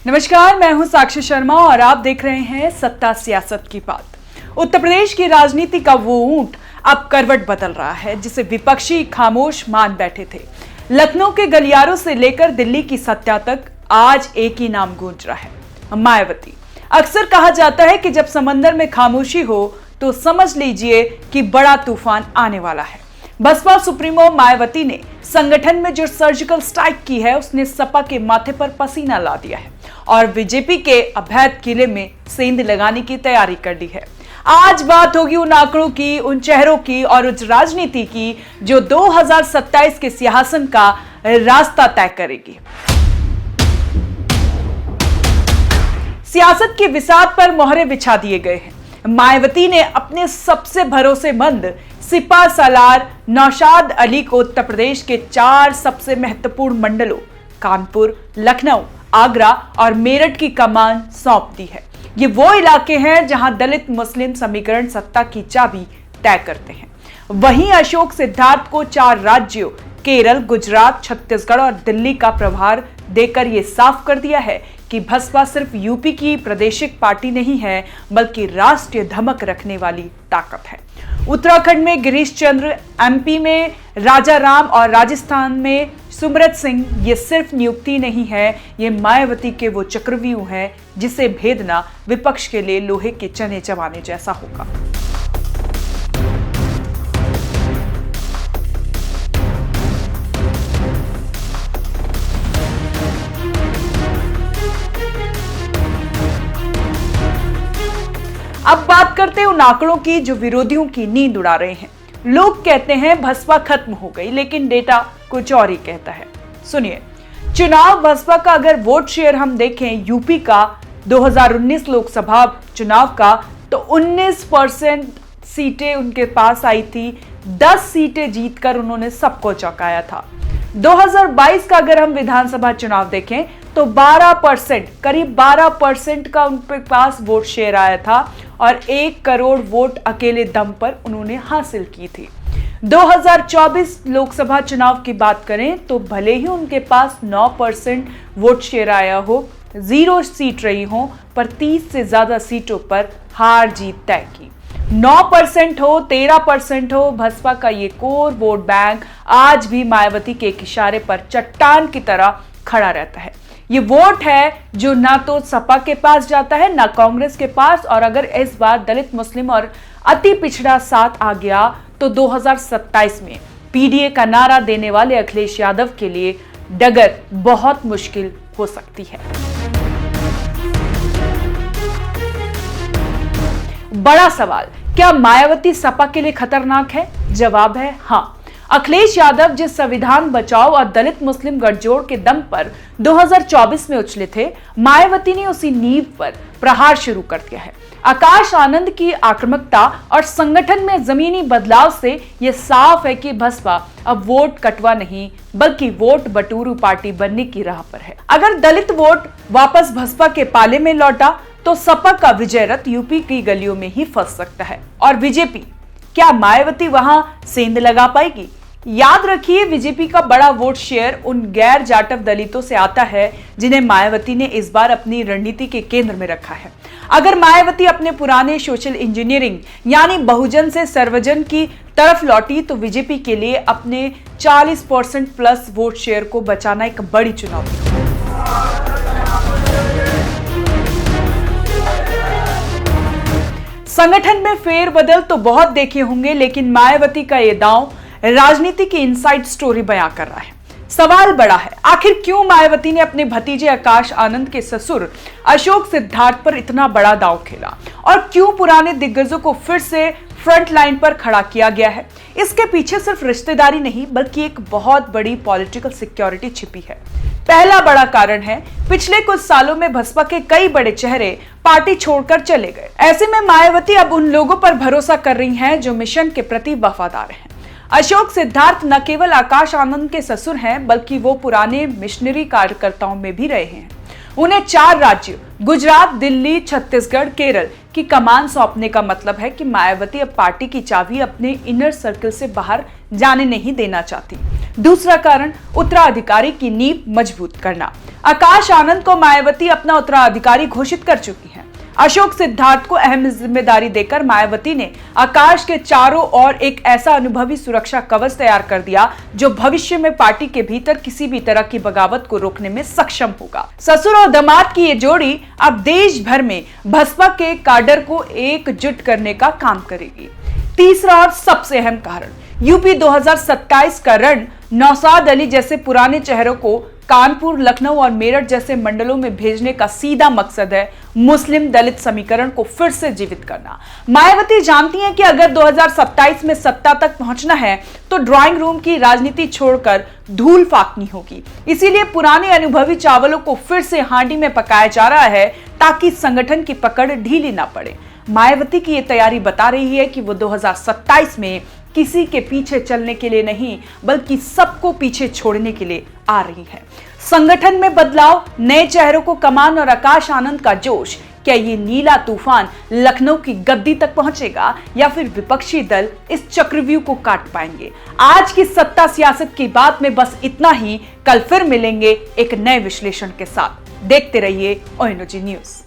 नमस्कार, मैं हूं साक्षी शर्मा और आप देख रहे हैं सत्ता सियासत की बात। उत्तर प्रदेश की राजनीति का वो ऊंट अब करवट बदल रहा है जिसे विपक्षी खामोश मान बैठे थे। लखनऊ के गलियारों से लेकर दिल्ली की सत्ता तक आज एक ही नाम गूंज रहा है, मायावती। अक्सर कहा जाता है कि जब समंदर में खामोशी हो तो समझ लीजिए कि बड़ा तूफान आने वाला है। बसपा सुप्रीमो मायावती ने संगठन में जो सर्जिकल स्ट्राइक की है उसने सपा के माथे पर पसीना ला दिया है और बीजेपी के अवैध किले में सेंध लगाने की तैयारी कर ली है। आज बात होगी उन आंकड़ों की, उन चेहरों की और उस राजनीति की जो 2027 के सिंहासन का रास्ता तय करेगी। सियासत की विसात पर मोहरे बिछा दिए गए हैं। मायावती ने अपने सबसे भरोसेमंद सिपा सालार नौशाद अली को उत्तर प्रदेश के 4 सबसे महत्वपूर्ण मंडलों कानपुर, लखनऊ, आगरा और मेरठ की कमान सौंप दी है। ये वो इलाके हैं जहां दलित मुस्लिम समीकरण सत्ता की चाबी तय करते हैं। वहीं अशोक सिद्धार्थ को 4 राज्यों केरल, गुजरात, छत्तीसगढ़ और दिल्ली का प्रभार देकर यह साफ कर दिया है कि बसपा सिर्फ यूपी की प्रादेशिक पार्टी नहीं है बल्कि राष्ट्रीय धमक रखने वाली ताकत है। उत्तराखंड में गिरीश चंद्र, एमपी में राजा राम और राजस्थान में सुब्रत सिंह ये सिर्फ नियुक्ति नहीं है, ये मायावती के वो चक्रव्यूह है जिसे भेदना विपक्ष के लिए लोहे के चने चबाने जैसा होगा। अब बात करते हैं उन आंकड़ों की जो विरोधियों की नींद उड़ा रहे हैं। लोग कहते हैं बसपा खत्म हो गई, लेकिन डेटा कुछ और ही कहता है। सुनिए, चुनाव बसपा का अगर वोट शेयर हम देखें यूपी का 2019 लोकसभा चुनाव का, तो 19% सीटें उनके पास आई थी। 10 सीटें जीतकर उन्होंने सबको चौंकाया था। 2022 का अगर हम विधानसभा चुनाव देखें तो 12%, करीब 12% का उनके पास वोट शेयर आया था और 1 करोड़ वोट अकेले दम पर उन्होंने हासिल की थी। 2024 लोकसभा चुनाव की बात करें तो भले ही उनके पास 9% वोट शेयर आया हो, 0 सीट रही हो, पर 30 से ज्यादा सीटों पर हार जीत तय की। 9% हो, 13% हो, बसपा का ये कोर वोट बैंक आज भी मायावती के एक इशारे पर चट्टान की तरह खड़ा रहता है। ये वोट है जो ना तो सपा के पास जाता है ना कांग्रेस के पास, और अगर इस बार दलित मुस्लिम और अति पिछड़ा साथ आ गया तो 2027 में पीडीए का नारा देने वाले अखिलेश यादव के लिए डगर बहुत मुश्किल हो सकती है। बड़ा सवाल, क्या मायावती सपा के लिए खतरनाक है? जवाब है हाँ। अखिलेश यादव जिस संविधान बचाओ और दलित मुस्लिम गठजोड़ के दम पर 2024 में उछले थे, मायावती ने उसी नींव पर प्रहार शुरू कर दिया है। आकाश आनंद की आक्रामकता और संगठन में जमीनी बदलाव से यह साफ है कि बसपा अब वोट कटवा नहीं बल्कि वोट बटोरू पार्टी बनने की राह पर है। अगर दलित वोट वापस बसपा के पाले में लौटा तो सपा का विजय रथ यूपी की गलियों में ही फंस सकता है। और बीजेपी, क्या मायावती वहां सेंध लगा पाएगी? याद रखिए, बीजेपी का बड़ा वोट शेयर उन गैर जाटव दलितों से आता है जिन्हें मायावती ने इस बार अपनी रणनीति के केंद्र में रखा है। अगर मायावती अपने पुराने सोशल इंजीनियरिंग यानी बहुजन से सर्वजन की तरफ लौटी तो बीजेपी के लिए अपने 40% प्लस वोट शेयर को बचाना एक बड़ी चुनौती है। संगठन में फेरबदल तो बहुत देखे होंगे, लेकिन मायावती का यह दांव राजनीति की इनसाइड स्टोरी बयां कर रहा है। सवाल बड़ा है, आखिर क्यों मायावती ने अपने भतीजे आकाश आनंद के ससुर अशोक सिद्धार्थ पर इतना बड़ा दांव खेला और क्यों पुराने दिग्गजों को फिर से फ्रंट लाइन पर खड़ा किया गया है? इसके पीछे सिर्फ रिश्तेदारी नहीं बल्कि एक बहुत बड़ी पॉलिटिकल सिक्योरिटी छिपी है। पहला बड़ा कारण है, पिछले कुछ सालों में बसपा के कई बड़े चेहरे पार्टी छोड़कर चले गए। ऐसे में मायावती अब उन लोगों पर भरोसा कर रही हैं जो मिशन के प्रति वफादार हैं। अशोक सिद्धार्थ न केवल आकाश आनंद के ससुर हैं बल्कि वो पुराने मिशनरी कार्यकर्ताओं में भी रहे हैं। उन्हें 4 राज्यों गुजरात, दिल्ली, छत्तीसगढ़, केरल की कमान सौंपने का मतलब है कि मायावती अब पार्टी की चाबी अपने इनर सर्कल से बाहर जाने नहीं देना चाहती। दूसरा कारण उत्तराधिकारी की नींव मजबूत करना। आकाश आनंद को मायावती अपना उत्तराधिकारी घोषित कर चुकी हैं। अशोक सिद्धार्थ को अहम जिम्मेदारी देकर मायावती ने आकाश के चारों ओर एक ऐसा अनुभवी सुरक्षा कवच तैयार कर दिया जो भविष्य में पार्टी के भीतर किसी भी तरह की बगावत को रोकने में सक्षम होगा। ससुर और दामाद की ये जोड़ी अब देश भर में बसपा के काडर को एकजुट करने का काम करेगी। तीसरा और सबसे अहम कारण, यूपी 2027 का रण नौशाद अली जैसे पुराने चेहरों को कानपुर, लखनऊ और मेरठ जैसे मंडलों में भेजने का सीधा मकसद है मुस्लिम दलित समीकरण को फिर से जीवित करना। मायावती जानती हैं कि अगर 2027 में सत्ता तक पहुंचना है तो ड्राइंग रूम की राजनीति छोड़कर धूल फाकनी होगी। इसीलिए पुराने अनुभवी चावलों को फिर से हांडी में पकाया जा रहा है ताकि संगठन की पकड़ ढीली ना पड़े। मायावती की ये तैयारी बता रही है कि वो 2027 में किसी के पीछे चलने के लिए नहीं बल्कि सबको पीछे छोड़ने के लिए आ रही है। संगठन में बदलाव, नए चेहरों को कमान और आकाश आनंद का जोश, क्या ये नीला तूफान लखनऊ की गद्दी तक पहुंचेगा या फिर विपक्षी दल इस चक्रव्यूह को काट पाएंगे? आज की सत्ता सियासत की बात में बस इतना ही। कल फिर मिलेंगे एक नए विश्लेषण के साथ। देखते रहिए ONOG न्यूज।